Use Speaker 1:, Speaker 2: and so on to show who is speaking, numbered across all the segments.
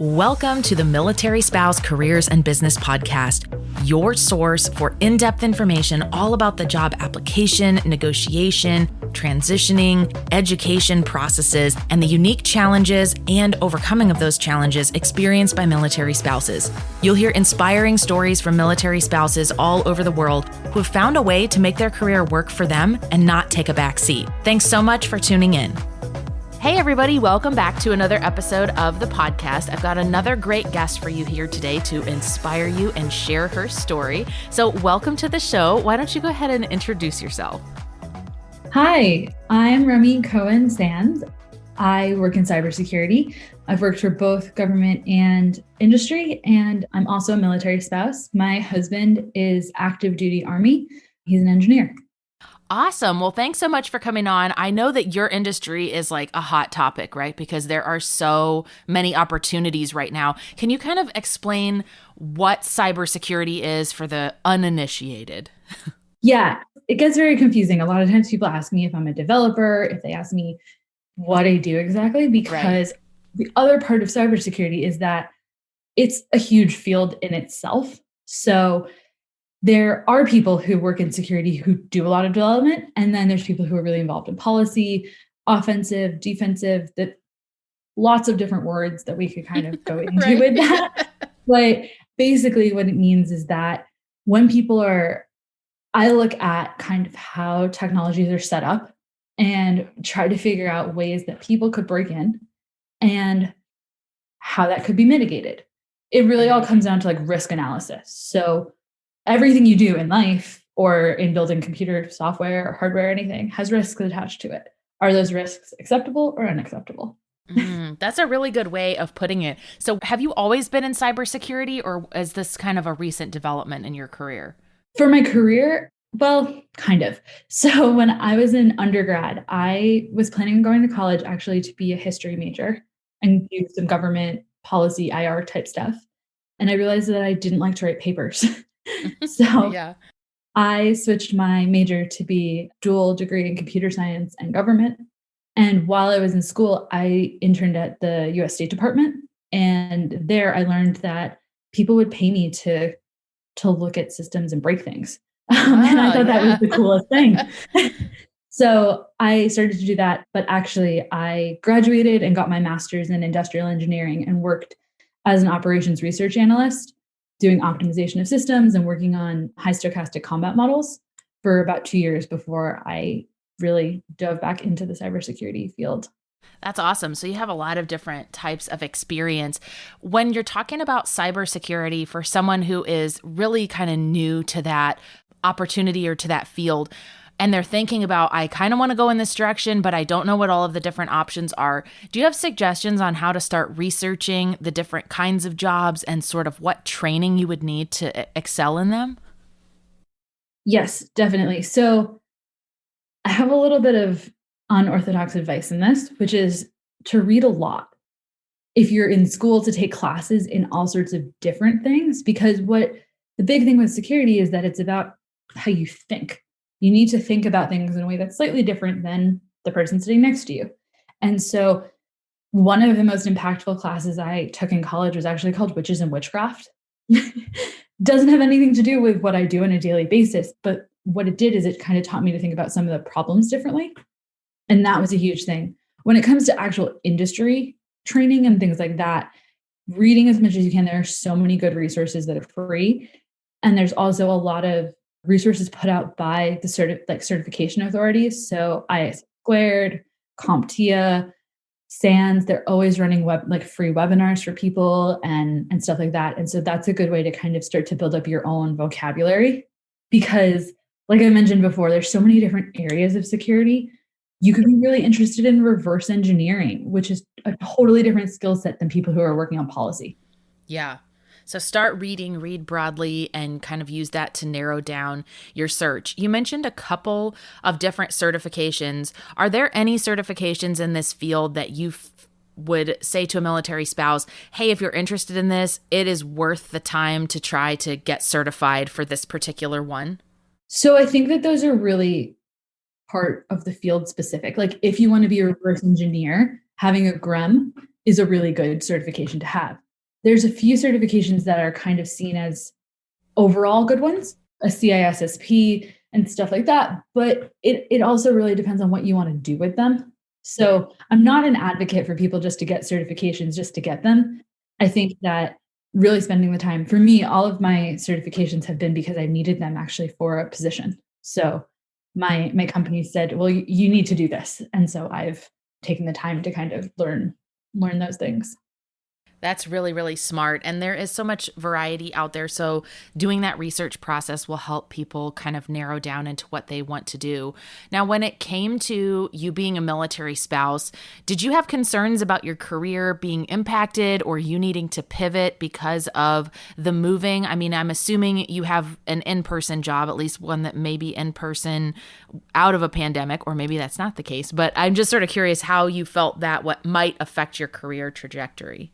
Speaker 1: Welcome to the Military Spouse Careers and Business Podcast, your source for in-depth information all about the job application, negotiation, transitioning, education processes, and the unique challenges and overcoming of those challenges experienced by military spouses. You'll hear inspiring stories from military spouses all over the world who have found a way to make their career work for them and not take a back seat. Thanks so much for tuning in. Hey everybody, welcome back to another episode of the podcast. I've got another great guest for you here today to inspire you and share her story. So welcome to the show. Why don't you go ahead and introduce yourself?
Speaker 2: Hi, I'm Remi Cohen Sands. I work in cybersecurity. I've worked for both government and industry, and I'm also a military spouse. My husband is active duty Army. He's an engineer.
Speaker 1: Awesome. Well, thanks so much for coming on. I know that your industry is like a hot topic, right? Because there are so many opportunities right now. Can you kind of explain what cybersecurity is for the uninitiated?
Speaker 2: Yeah, it gets very confusing. A lot of times people ask me if I'm a developer, if they ask me what I do exactly, because the other part of cybersecurity is that it's a huge field in itself. So there are people who work in security who do a lot of development, and then there's people who are really involved in policy, offensive, defensive, that lots of different words that we could kind of go into with that. But basically what it means is that when I look at kind of how technologies are set up and try to figure out ways that people could break in and how that could be mitigated. It really all comes down to like risk analysis. So everything you do in life or in building computer software or hardware or anything has risks attached to it. Are those risks acceptable or unacceptable?
Speaker 1: That's a really good way of putting it. So have you always been in cybersecurity, or is this kind of a recent development in your career?
Speaker 2: For my career, well, kind of. So when I was in undergrad, I was planning on going to college actually to be a history major and do some government policy IR type stuff. And I realized that I didn't like to write papers. So I switched my major to be dual degree in computer science and government. And while I was in school, I interned at the US State Department. And there I learned that people would pay me to look at systems and break things. And I thought that was the coolest thing. So I started to do that. But actually, I graduated and got my master's in industrial engineering and worked as an operations research analyst, doing optimization of systems and working on high stochastic combat models for about 2 years before I really dove back into the cybersecurity field.
Speaker 1: That's awesome. So you have a lot of different types of experience. When you're talking about cybersecurity for someone who is really kind of new to that opportunity or to that field, and they're thinking about, I kind of want to go in this direction, but I don't know what all of the different options are. Do you have suggestions on how to start researching the different kinds of jobs and sort of what training you would need to excel in them?
Speaker 2: Yes, definitely. So I have a little bit of unorthodox advice in this, which is to read a lot. If you're in school, to take classes in all sorts of different things, because what the big thing with security is that it's about how you think. You need to think about things in a way that's slightly different than the person sitting next to you. And so one of the most impactful classes I took in college was actually called Witches and Witchcraft. Doesn't have anything to do with what I do on a daily basis, but what it did is it kind of taught me to think about some of the problems differently. And that was a huge thing. When it comes to actual industry training and things like that, reading as much as you can. There are so many good resources that are free. And there's also a lot of resources put out by the certification authorities. So IS Squared, CompTIA, SANS, they're always running free webinars for people and stuff like that. And so that's a good way to kind of start to build up your own vocabulary, because like I mentioned before, there's so many different areas of security. You could be really interested in reverse engineering, which is a totally different skill set than people who are working on policy.
Speaker 1: Yeah. So start read broadly, and kind of use that to narrow down your search. You mentioned a couple of different certifications. Are there any certifications in this field that you would say to a military spouse, hey, if you're interested in this, it is worth the time to try to get certified for this particular one?
Speaker 2: So I think that those are really part of the field specific. Like if you want to be a reverse engineer, having a GREM is a really good certification to have. There's a few certifications that are kind of seen as overall good ones, a CISSP and stuff like that. But it also really depends on what you want to do with them. So I'm not an advocate for people just to get certifications just to get them. I think that really spending the time, for me, all of my certifications have been because I needed them actually for a position. So my company said, well, you need to do this. And so I've taken the time to kind of learn those things.
Speaker 1: That's really, really smart. And there is so much variety out there. So doing that research process will help people kind of narrow down into what they want to do. Now, when it came to you being a military spouse, did you have concerns about your career being impacted or you needing to pivot because of the moving? I mean, I'm assuming you have an in-person job, at least one that may be in person out of a pandemic, or maybe that's not the case. But I'm just sort of curious how you felt that what might affect your career trajectory.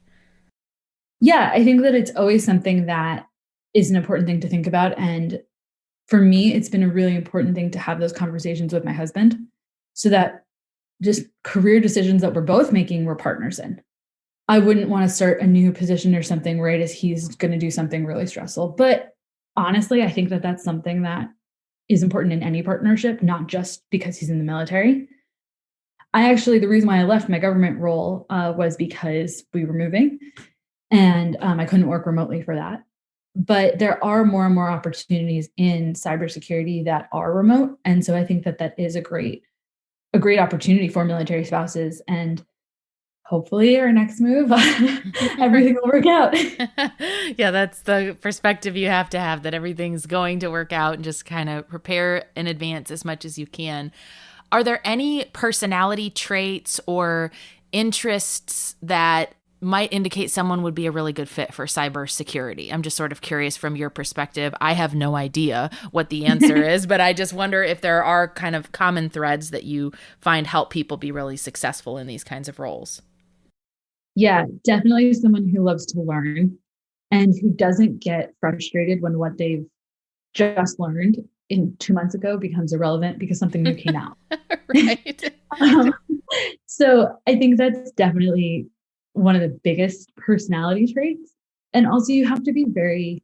Speaker 2: Yeah, I think that it's always something that is an important thing to think about. And for me, it's been a really important thing to have those conversations with my husband so that just career decisions that we're both making, we're partners in. I wouldn't want to start a new position or something right as he's going to do something really stressful. But honestly, I think that that's something that is important in any partnership, not just because he's in the military. The reason why I left my government role was because we were moving. And I couldn't work remotely for that. But there are more and more opportunities in cybersecurity that are remote. And so I think that that is a great opportunity for military spouses. And hopefully our next move, everything will work out.
Speaker 1: Yeah, that's the perspective you have to have, that everything's going to work out, and just kind of prepare in advance as much as you can. Are there any personality traits or interests that might indicate someone would be a really good fit for cybersecurity? I'm just sort of curious from your perspective. I have no idea what the answer is, but I just wonder if there are kind of common threads that you find help people be really successful in these kinds of roles.
Speaker 2: Yeah, definitely someone who loves to learn and who doesn't get frustrated when what they've just learned in 2 months ago becomes irrelevant because something new came out.
Speaker 1: Right.
Speaker 2: So I think that's definitely one of the biggest personality traits. And also you have to be very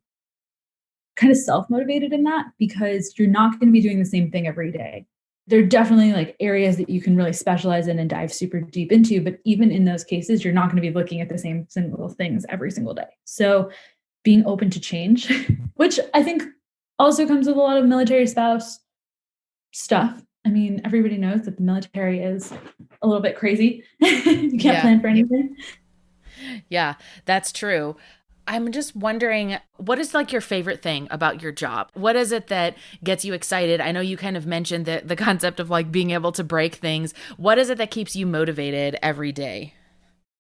Speaker 2: kind of self-motivated in that because you're not going to be doing the same thing every day. There are definitely like areas that you can really specialize in and dive super deep into. But even in those cases, you're not going to be looking at the same single things every single day. So being open to change, which I think also comes with a lot of military spouse stuff. I mean, everybody knows that the military is a little bit crazy. You can't plan for anything.
Speaker 1: Yeah, that's true. I'm just wondering, what is like your favorite thing about your job? What is it that gets you excited? I know you kind of mentioned the concept of like being able to break things. What is it that keeps you motivated every day?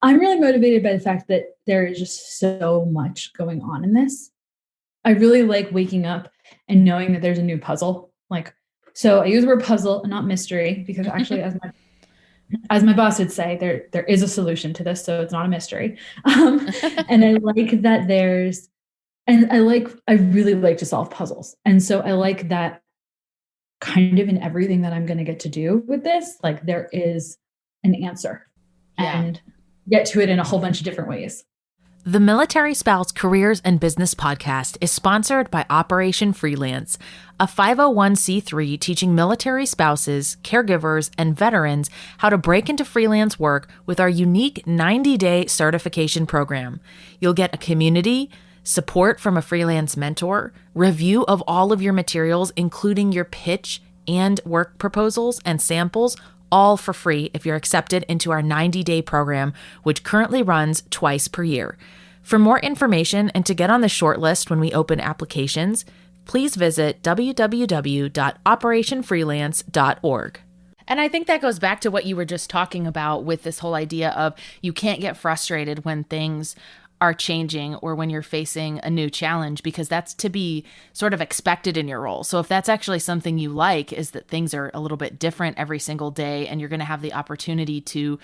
Speaker 2: I'm really motivated by the fact that there is just so much going on in this. I really like waking up and knowing that there's a new puzzle. So I use the word puzzle and not mystery because actually, as my boss would say, there is a solution to this, so it's not a mystery. And I like that I really like to solve puzzles. And so I like that kind of in everything that I'm going to get to do with this, like there is an answer and get to it in a whole bunch of different ways.
Speaker 1: The Military Spouse Careers and Business Podcast is sponsored by Operation Freelance, a 501c3 teaching military spouses, caregivers, and veterans how to break into freelance work with our unique 90-day certification program. You'll get a community, support from a freelance mentor, review of all of your materials, including your pitch and work proposals and samples, all for free if you're accepted into our 90-day program, which currently runs twice per year. For more information and to get on the short list when we open applications, please visit www.operationfreelance.org. And I think that goes back to what you were just talking about with this whole idea of you can't get frustrated when things are changing or when you're facing a new challenge, because that's to be sort of expected in your role. So if that's actually something you like, is that things are a little bit different every single day and you're going to have the opportunity to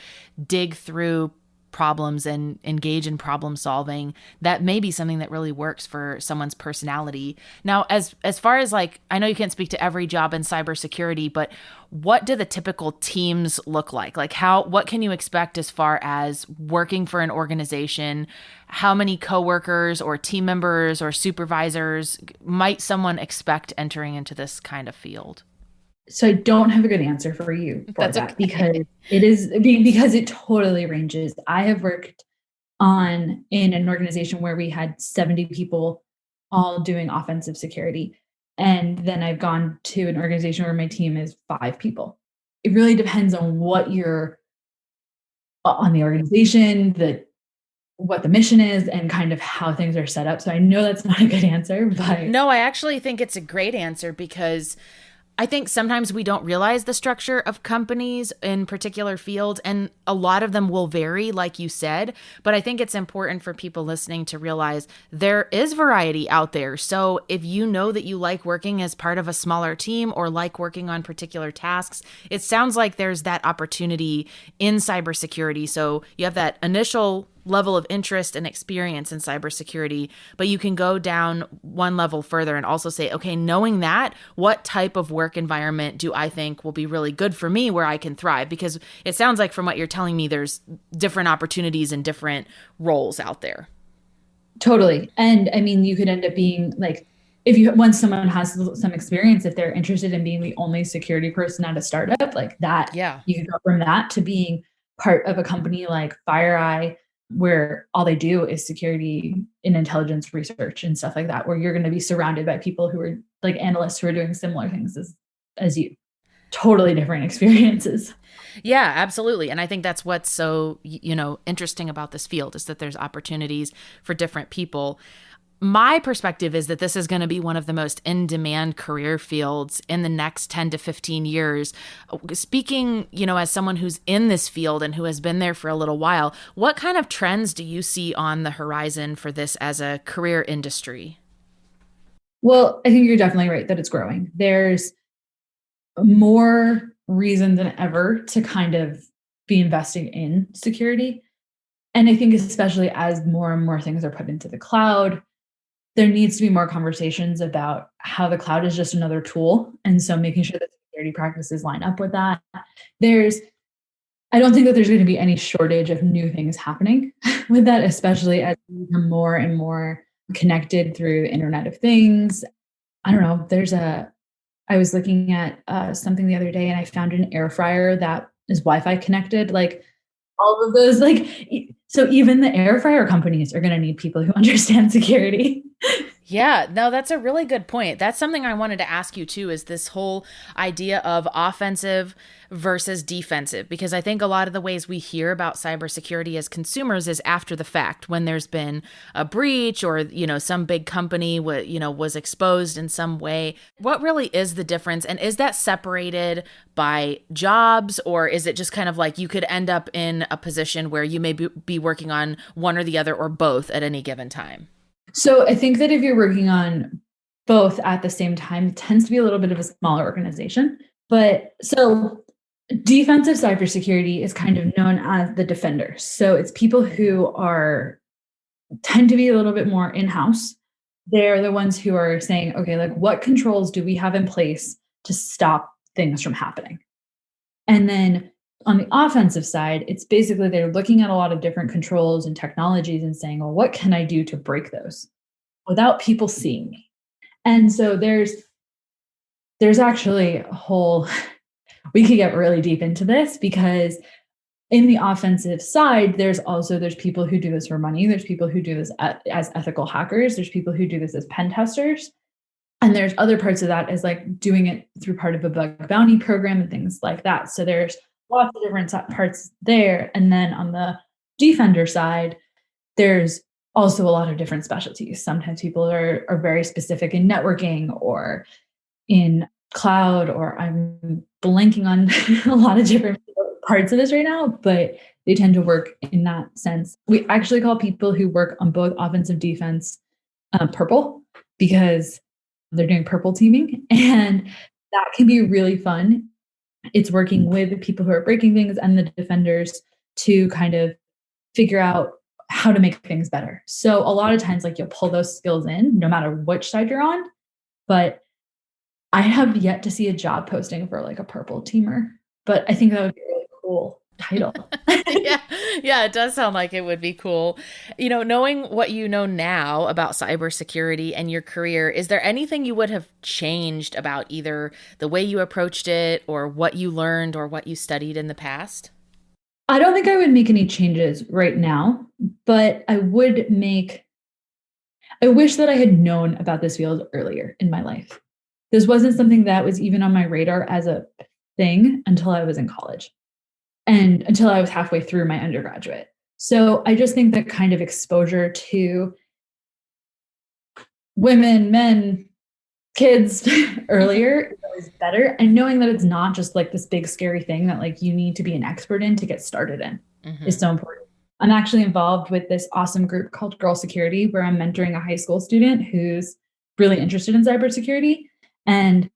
Speaker 1: dig through problems and engage in problem solving, that may be something that really works for someone's personality. Now, as far as like, I know you can't speak to every job in cybersecurity, but what do the typical teams look like? Like what can you expect as far as working for an organization? How many coworkers or team members or supervisors might someone expect entering into this kind of field?
Speaker 2: So I don't have a good answer for you for
Speaker 1: That's
Speaker 2: that
Speaker 1: okay.
Speaker 2: because it totally ranges. I have worked in an organization where we had 70 people all doing offensive security. And then I've gone to an organization where my team is 5 people. It really depends on what you're on the organization, what the mission is, and kind of how things are set up. So I know that's not a good answer, but
Speaker 1: No, I actually think it's a great answer because I think sometimes we don't realize the structure of companies in particular fields, and a lot of them will vary, like you said. But I think it's important for people listening to realize there is variety out there. So if you know that you like working as part of a smaller team or like working on particular tasks, it sounds like there's that opportunity in cybersecurity. So you have that initial level of interest and experience in cybersecurity, but you can go down one level further and also say, okay, knowing that, what type of work environment do I think will be really good for me where I can thrive? Because it sounds like from what you're telling me, there's different opportunities and different roles out there.
Speaker 2: totally. And I mean, you could end up being like, once someone has some experience, if they're interested in being the only security person at a startup, like that,
Speaker 1: Yeah.
Speaker 2: you can go from that to being part of a company like FireEye, where all they do is security and intelligence research and stuff like that, where you're going to be surrounded by people who are like analysts who are doing similar things as you. Totally different experiences.
Speaker 1: Yeah, absolutely. And I think that's what's so, interesting about this field is that there's opportunities for different people. My perspective is that this is going to be one of the most in-demand career fields in the next 10 to 15 years. Speaking, as someone who's in this field and who has been there for a little while, what kind of trends do you see on the horizon for this as a career industry?
Speaker 2: Well, I think you're definitely right that it's growing. There's more reason than ever to kind of be investing in security. And I think especially as more and more things are put into the cloud, there needs to be more conversations about how the cloud is just another tool. And so making sure that security practices line up with that. There's I don't think that there's going to be any shortage of new things happening with that, especially as we become more and more connected through the Internet of Things. I don't know. I was looking at something the other day and I found an air fryer that is Wi-Fi connected. Like all of those, so even the air fryer companies are going to need people who understand security.
Speaker 1: Yeah, no, that's a really good point. That's something I wanted to ask you too, is this whole idea of offensive versus defensive, because I think a lot of the ways we hear about cybersecurity as consumers is after the fact, when there's been a breach or, some big company was exposed in some way. What really is the difference? And is that separated by jobs, or is it just kind of like you could end up in a position where you may be working on one or the other or both at any given time?
Speaker 2: So I think that if you're working on both at the same time, it tends to be a little bit of a smaller organization. But so defensive cybersecurity is kind of known as the defenders. So it's people who tend to be a little bit more in-house. They're the ones who are saying, okay, like what controls do we have in place to stop things from happening? And then on the offensive side, it's basically they're looking at a lot of different controls and technologies and saying, well, what can I do to break those without people seeing me? And so there's actually a whole, we could get really deep into this because in the offensive side, there's people who do this for money. There's people who do this as ethical hackers. There's people who do this as pen testers. And there's other parts of that as like doing it through part of a bug bounty program and things like that. So there's lots of different parts there. And then on the defender side, there's also a lot of different specialties. Sometimes people are very specific in networking or in cloud, or I'm blanking on a lot of different parts of this right now, but they tend to work in that sense. We actually call people who work on both offensive defense purple, because they're doing purple teaming, and that can be really fun. It's working with the people who are breaking things and the defenders to kind of figure out how to make things better. So a lot of times, like, you'll pull those skills in no matter which side you're on. But I have yet to see a job posting for like a purple teamer, but I think that would be a really cool title.
Speaker 1: Yeah, it does sound like it would be cool. Knowing what you know now about cybersecurity and your career, is there anything you would have changed about either the way you approached it or what you learned or what you studied in the past?
Speaker 2: I don't think I would make any changes right now, but I wish that I had known about this field earlier in my life. This wasn't something that was even on my radar as a thing until I was in college and until I was halfway through my undergraduate. So I just think that kind of exposure to women, men, kids earlier is always better. And knowing that it's not just like this big scary thing that like you need to be an expert in to get started in is so important. I'm actually involved with this awesome group called Girl Security, where I'm mentoring a high school student who's really interested in cybersecurity. And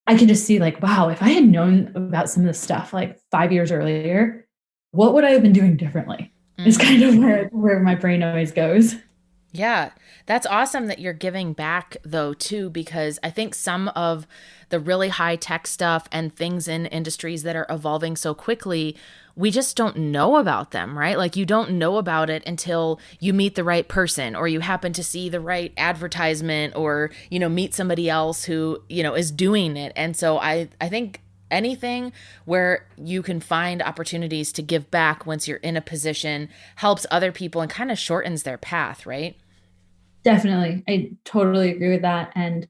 Speaker 2: I can just see like, wow, if I had known about some of this stuff like 5 years earlier, what would I have been doing differently? It's kind of where my brain always goes.
Speaker 1: Yeah, that's awesome that you're giving back though too, because I think some of the really high tech stuff and things in industries that are evolving so quickly, we just don't know about them, right? Like you don't know about it until you meet the right person or you happen to see the right advertisement or, meet somebody else who, is doing it. And so I think anything where you can find opportunities to give back once you're in a position helps other people and kind of shortens their path, right?
Speaker 2: Definitely. I totally agree with that. And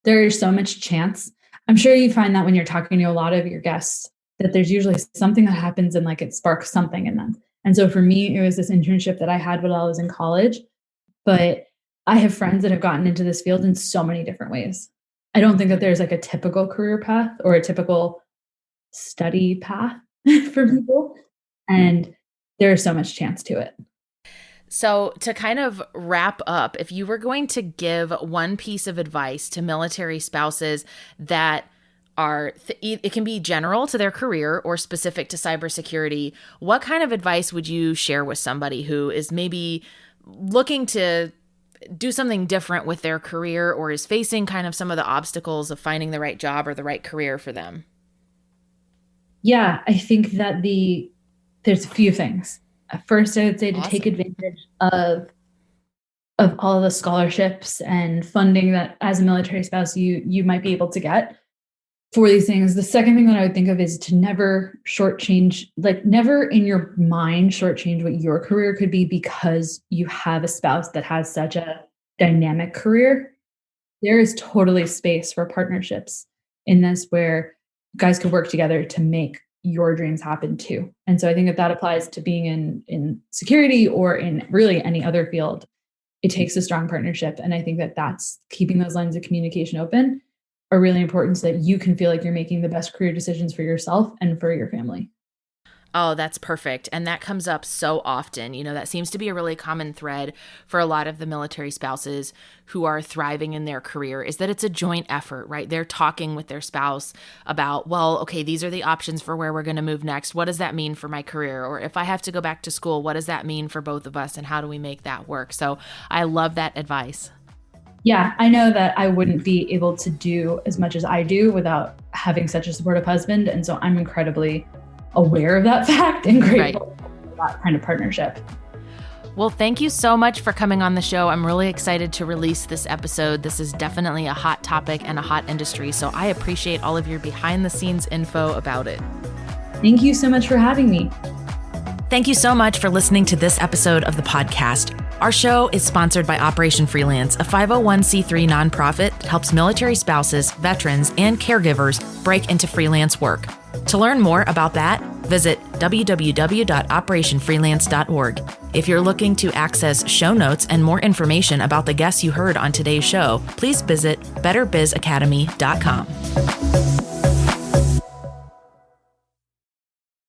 Speaker 2: there's so much chance. I'm sure you find that when you're talking to a lot of your guests, that there's usually something that happens and like it sparks something in them. And so for me, it was this internship that I had while I was in college, but I have friends that have gotten into this field in so many different ways. I don't think that there's like a typical career path or a typical study path for people. And there's so much chance to it.
Speaker 1: So to kind of wrap up, if you were going to give one piece of advice to military spouses that it can be general to their career or specific to cybersecurity, what kind of advice would you share with somebody who is maybe looking to do something different with their career or is facing kind of some of the obstacles of finding the right job or the right career for them?
Speaker 2: Yeah, I think that there's a few things. First, I would say to take advantage of all the scholarships and funding that as a military spouse you might be able to get for these things. The second thing that I would think of is to never never in your mind shortchange what your career could be because you have a spouse that has such a dynamic career. There is totally space for partnerships in this where guys could work together to make your dreams happen too. And so I think that applies to being in security or in really any other field. It takes a strong partnership. And I think that that's keeping those lines of communication open are really important so that you can feel like you're making the best career decisions for yourself and for your family.
Speaker 1: Oh, that's perfect. And that comes up so often. That seems to be a really common thread for a lot of the military spouses who are thriving in their career is that it's a joint effort, right? They're talking with their spouse about, well, okay, these are the options for where we're going to move next. What does that mean for my career? Or if I have to go back to school, what does that mean for both of us? And how do we make that work? So I love that advice.
Speaker 2: Yeah, I know that I wouldn't be able to do as much as I do without having such a supportive husband. And so I'm incredibly aware of that fact and grateful for that kind of partnership.
Speaker 1: Well, thank you so much for coming on the show. I'm really excited to release this episode. This is definitely a hot topic and a hot industry, so I appreciate all of your behind the scenes info about it.
Speaker 2: Thank you so much for having me.
Speaker 1: Thank you so much for listening to this episode of the podcast. Our show is sponsored by Operation Freelance, a 501c3 nonprofit that helps military spouses, veterans, and caregivers break into freelance work. To learn more about that, visit www.operationfreelance.org. If you're looking to access show notes and more information about the guests you heard on today's show, please visit betterbizacademy.com.